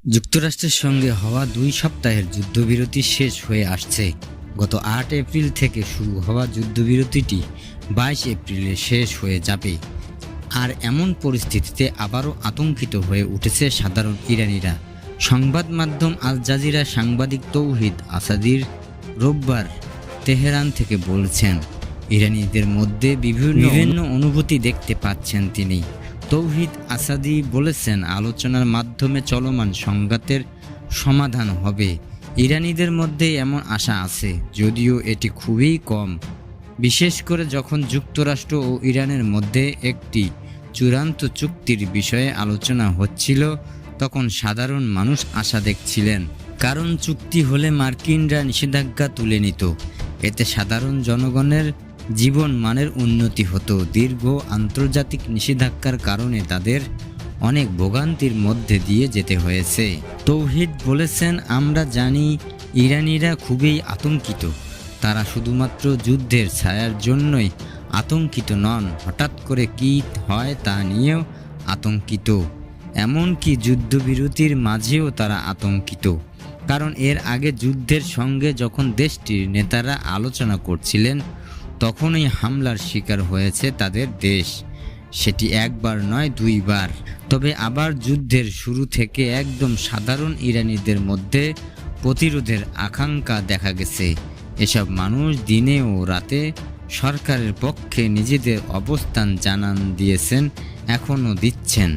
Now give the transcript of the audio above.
যুক্তরাষ্ট্রের সঙ্গে হওয়া 2 সপ্তাহের যুদ্ধবিরতি শেষ হয়ে আসছে। গত 8 এপ্রিল থেকে শুরু হওয়া যুদ্ধবিরতিটি 22 এপ্রিলে শেষ হয়ে যাবে। আর এমন পরিস্থিতিতে আবারও আতঙ্কিত হয়ে উঠেছে সাধারণ ইরানিরা। সংবাদ মাধ্যম আল জাজিরা সাংবাদিক তৌহিদ আসাদির রোববার তেহরান থেকে বলছেন, ইরানিদের মধ্যে বিভিন্ন অনুভূতি দেখতে পাচ্ছেন তিনি। তৌহিদ আসাদি বলেছেন, আলোচনার মাধ্যমে চলমান সংঘাতের সমাধান হবে। ইরানিদের মধ্যে এমন আশা আছে, যদিও এটি খুবই কম, বিশেষ করে যখন যুক্তরাষ্ট্র ও ইরানের মধ্যে একটি চূড়ান্ত চুক্তির বিষয়ে আলোচনা হচ্ছিল, তখন সাধারণ মানুষ আশা দেখছিলেন। কারণ চুক্তি হলে মার্কিনরা নিষেধাজ্ঞা তুলে নিত, এতে সাধারণ জনগণের জীবন মানের উন্নতি হতো। দীর্ঘ আন্তর্জাতিক নিষেধাজ্ঞার কারণে তাদের অনেক ভোগান্তির মধ্যে দিয়ে যেতে হয়েছে। তৌহিদ বলেছেন, আমরা জানি ইরানিরা খুবই আতঙ্কিত। তারা শুধুমাত্র যুদ্ধের ছায়ার জন্যই আতঙ্কিত নন, হঠাৎ করে কী হয় তা নিয়েও আতঙ্কিত। এমনকি যুদ্ধবিরতির মাঝেও তারা আতঙ্কিত, কারণ এর আগে যুদ্ধের সঙ্গে যখন দেশটির নেতারা আলোচনা করছিলেন, তখনই হামলার শিকার হয়েছে তাদের দেশ। সেটি একবার নয়, 2 বার। তবে আবার যুদ্ধের শুরু থেকে একদম সাধারণ ইরানিদের মধ্যে প্রতিরোধের আকাঙ্ক্ষা দেখা গেছে। এসব মানুষ দিনে ও রাতে সরকারের পক্ষে নিজেদের অবস্থান জানান দিয়েছেন, এখনও দিচ্ছেন।